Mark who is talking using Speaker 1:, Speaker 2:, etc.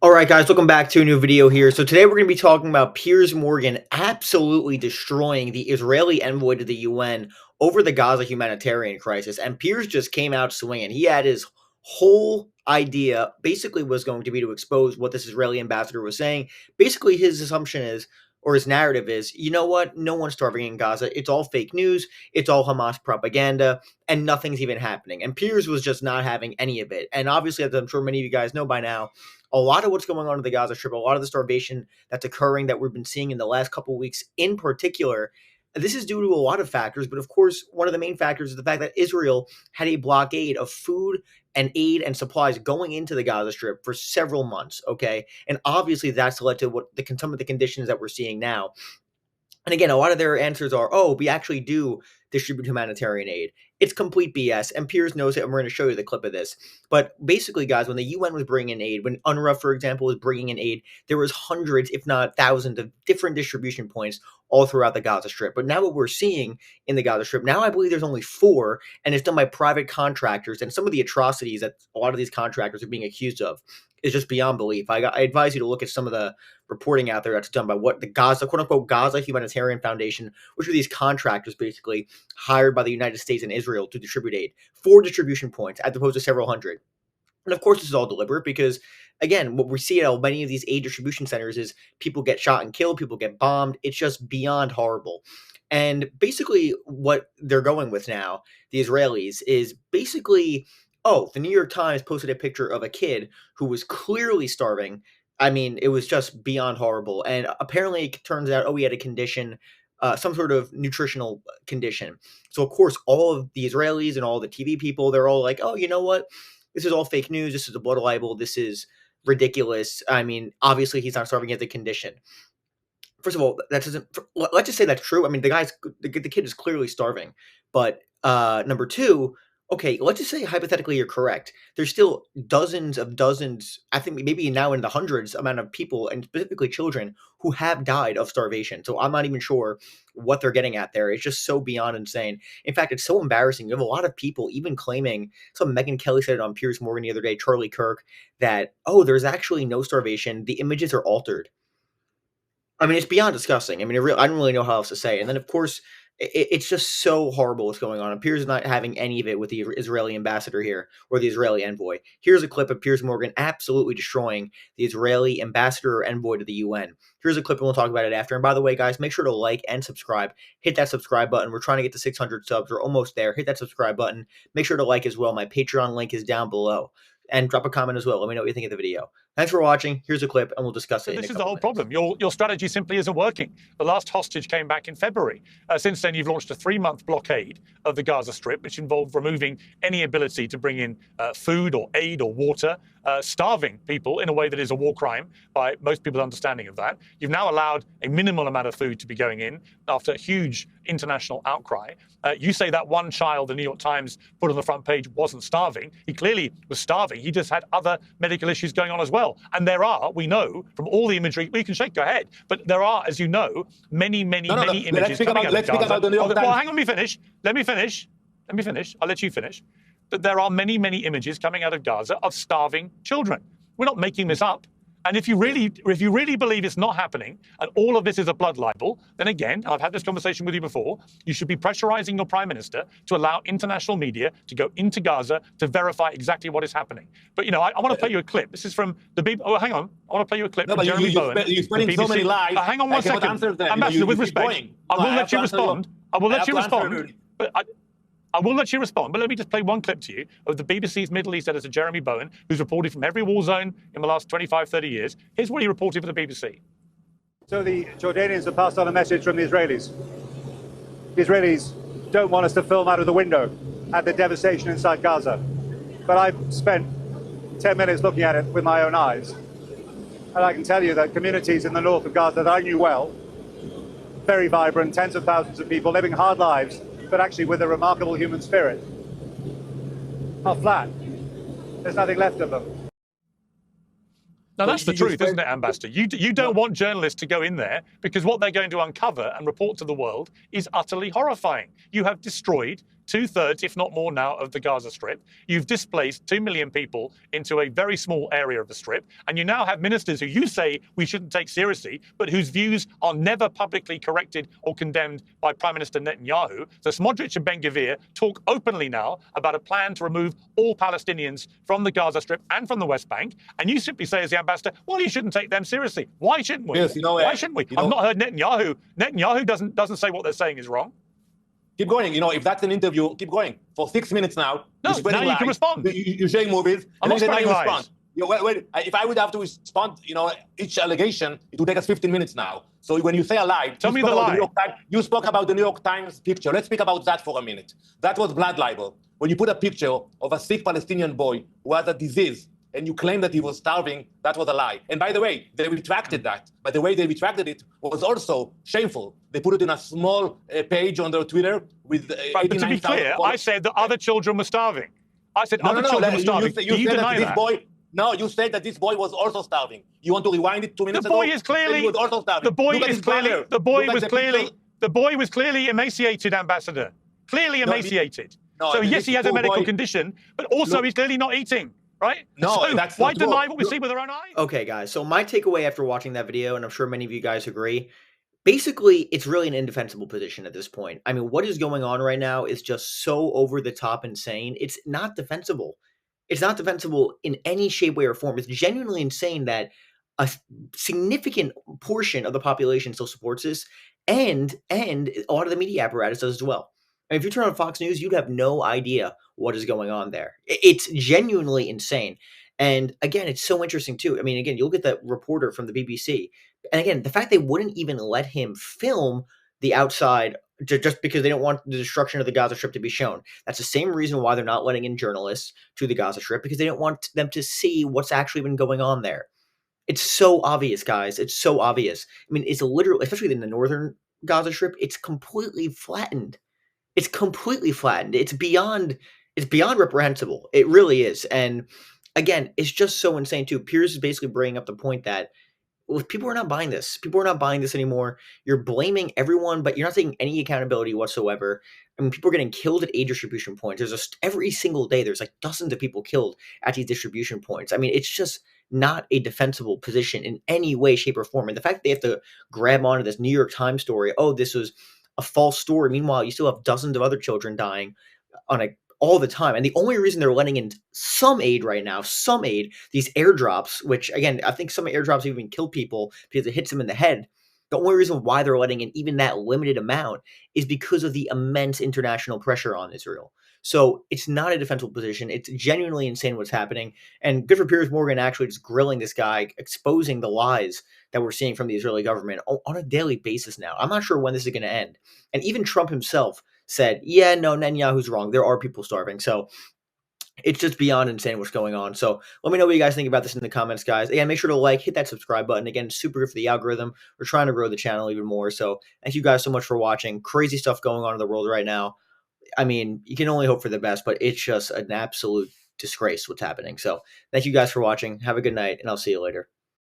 Speaker 1: All right, guys, welcome back to a new video here. So today we're going to be talking about Piers Morgan absolutely destroying the Israeli envoy to the UN over the Gaza humanitarian crisis. And Piers just came out swinging. He had his whole idea basically was going to be to expose what this Israeli ambassador was saying. Basically, his assumption is, or his narrative is, you know what? No one's starving in Gaza. It's all fake news. It's all Hamas propaganda, and nothing's even happening. And Piers was just not having any of it. And obviously, as I'm sure many of you guys know by now, a lot of what's going on in the Gaza Strip, a lot of the starvation that's occurring that we've been seeing in the last couple of weeks in particular, this is due to a lot of factors. But of course, one of the main factors is the fact that Israel had a blockade of food and aid and supplies going into the Gaza Strip for several months. Okay. And obviously that's led to some of the conditions that we're seeing now. And again, a lot of their answers are, oh, we actually do distribute humanitarian aid. It's complete BS, and Piers knows it, and we're going to show you the clip of this. But basically, guys, when the UN was bringing in aid, when UNRWA, for example, was bringing in aid, there was hundreds, if not thousands, of different distribution points all throughout the Gaza Strip. But now what we're seeing in the Gaza Strip, now I believe there's only 4, and it's done by private contractors, and some of the atrocities that a lot of these contractors are being accused of is just beyond belief. I advise you to look at some of the reporting out there that's done by what the Gaza, quote unquote, Gaza Humanitarian Foundation, which are these contractors basically hired by the United States and Israel to distribute aid. 4 distribution points as opposed to several hundred. And of course, this is all deliberate because, again, what we see at many of these aid distribution centers is people get shot and killed, people get bombed. It's just beyond horrible. And basically, what they're going with now, the Israelis, is basically, oh, the New York Times posted a picture of a kid who was clearly starving. I mean, it was just beyond horrible. And apparently, it turns out, oh, he had a condition, some sort of nutritional condition. So, of course, all of the Israelis and all the TV people, they're all like, oh, you know what? This is all fake news. This is a blood libel. This is ridiculous. I mean, obviously, he's not starving as a condition. First of all, that doesn't. Let's just say that's true. I mean, the kid is clearly starving. But number two, okay, let's just say hypothetically you're correct. There's still dozens of dozens. I think maybe now in the hundreds amount of people, and specifically children, who have died of starvation. So I'm not even sure what they're getting at there. It's just so beyond insane. In fact, it's so embarrassing. You have a lot of people even claiming. Some Megyn Kelly said it on Piers Morgan the other day. Charlie Kirk, that there's actually no starvation. The images are altered. I mean, it's beyond disgusting. I mean, I don't really know how else to say. And then, of course, it's just so horrible what's going on. And Piers is not having any of it with the Israeli ambassador here or the Israeli envoy. Here's a clip of Piers Morgan absolutely destroying the Israeli ambassador or envoy to the UN. Here's a clip, and we'll talk about it after. And by the way, guys, make sure to like and subscribe. Hit that subscribe button. We're trying to get to 600 subs. We're almost there. Hit that subscribe button. Make sure to like as well. My Patreon link is down below. And drop a comment as well. Let me know what you think of the video. Thanks for watching. Here's a clip, and we'll discuss it.
Speaker 2: This is the whole problem. Your strategy simply isn't working. The last hostage came back in February. Since then, you've launched a 3-month blockade of the Gaza Strip, which involved removing any ability to bring in food or aid or water, starving people in a way that is a war crime by most people's understanding of that. You've now allowed a minimal amount of food to be going in after a huge international outcry. You say that one child the New York Times put on the front page wasn't starving. He clearly was starving. He just had other medical issues going on as well. And there are, we know from all the imagery, well, you can shake your head, but there are, as you know, many images coming out of Gaza. Well, hang on, let me finish. Let me finish. I'll let you finish. But there are many images coming out of Gaza of starving children. We're not making this up. And if you really believe it's not happening and all of this is a blood libel, then again, and I've had this conversation with you before, you should be pressurizing your prime minister to allow international media to go into Gaza to verify exactly what is happening. But, I want to play you a clip. This is from the BBC. Oh, hang on. I want to play you a clip from Jeremy Bowen.
Speaker 3: You're spreading so many lies.
Speaker 2: Hang on one second. Ambassador, with respect, I will let you respond. I will let you respond. But I will let you respond, but let me just play one clip to you of the BBC's Middle East editor, Jeremy Bowen, who's reported from every war zone in the last 25, 30 years. Here's what he reported for the BBC.
Speaker 4: So the Jordanians have passed on a message from the Israelis. The Israelis don't want us to film out of the window at the devastation inside Gaza. But I've spent 10 minutes looking at it with my own eyes. And I can tell you that communities in the north of Gaza that I knew well, very vibrant, tens of thousands of people living hard lives, but actually with a remarkable human spirit, are flat. There's nothing left of them.
Speaker 2: Now, that's the truth, isn't it, Ambassador? You don't want journalists to go in there because what they're going to uncover and report to the world is utterly horrifying. You have destroyed 2/3, if not more now, of the Gaza Strip. You've displaced 2 million people into a very small area of the Strip. And you now have ministers who you say we shouldn't take seriously, but whose views are never publicly corrected or condemned by Prime Minister Netanyahu. So Smotrich and Ben-Gvir talk openly now about a plan to remove all Palestinians from the Gaza Strip and from the West Bank. And you simply say, as the ambassador, well, you shouldn't take them seriously. Why shouldn't we?
Speaker 3: Yes,
Speaker 2: Why shouldn't we? I've not heard Netanyahu. Netanyahu doesn't say what they're saying is wrong.
Speaker 3: Keep going. If that's an interview, keep going. For 6 minutes now.
Speaker 2: No, now you can respond.
Speaker 3: You're showing movies.
Speaker 2: I'm not spreading lies.
Speaker 3: Respond. Wait, if I would have to respond, each allegation, it would take us 15 minutes now. So when you say a lie,
Speaker 2: tell me the lie.
Speaker 3: You spoke about the New York Times picture. Let's speak about that for a minute. That was blood libel. When you put a picture of a sick Palestinian boy who has a disease and you claim that he was starving, that was a lie. And by the way, they retracted that. But the way they retracted it was also shameful. They put it in a small page on their Twitter with
Speaker 2: but to be clear, I said that other children were starving. I said other children were starving. Do you deny that?
Speaker 3: No, you said that this boy was also starving. You want to rewind it 2 minutes ago?
Speaker 2: The boy is clearly
Speaker 3: he was also starving.
Speaker 2: The boy was clearly emaciated, Ambassador. Clearly emaciated. So yes, he has a medical condition, but also he's clearly not eating. Right?
Speaker 3: No,
Speaker 2: so
Speaker 3: that's
Speaker 2: why deny what we see with our own eyes?
Speaker 1: Okay, guys. So my takeaway after watching that video, and I'm sure many of you guys agree, basically it's really an indefensible position at this point. I mean, what is going on right now is just so over the top insane. It's not defensible. It's not defensible in any shape, way, or form. It's genuinely insane that a significant portion of the population still supports this, and a lot of the media apparatus does as well. And if you turn on Fox News, you'd have no idea what is going on there. It's genuinely insane. And again, it's so interesting too. I mean, again, you'll get that reporter from the BBC. And again, the fact they wouldn't even let him film the outside just because they don't want the destruction of the Gaza Strip to be shown. That's the same reason why they're not letting in journalists to the Gaza Strip, because they don't want them to see what's actually been going on there. It's so obvious, guys. It's so obvious. I mean, it's literally, especially in the northern Gaza Strip, it's completely flattened. It's completely flattened. It's beyond reprehensible. It really is. And again, it's just so insane too. Piers is basically bringing up the point that people are not buying this. People are not buying this anymore. You're blaming everyone, but you're not taking any accountability whatsoever. I mean, people are getting killed at aid distribution points. Every single day, there's like dozens of people killed at these distribution points. I mean, it's just not a defensible position in any way, shape, or form. And the fact that they have to grab onto this New York Times story, oh, this was a false story. Meanwhile, you still have dozens of other children dying all the time. And the only reason they're letting in some aid right now, these airdrops, which again, I think some airdrops even kill people because it hits them in the head. The only reason why they're letting in even that limited amount is because of the immense international pressure on Israel. So it's not a defensible position. It's genuinely insane what's happening. And good for Piers Morgan actually just grilling this guy, exposing the lies that we're seeing from the Israeli government on a daily basis now. I'm not sure when this is going to end. And even Trump himself said, yeah, no, Netanyahu's wrong. There are people starving. So it's just beyond insane what's going on. So let me know what you guys think about this in the comments, guys. Again, make sure to hit that subscribe button. Again, super good for the algorithm. We're trying to grow the channel even more. So thank you guys so much for watching. Crazy stuff going on in the world right now. I mean, you can only hope for the best, but it's just an absolute disgrace what's happening. So thank you guys for watching. Have a good night, and I'll see you later.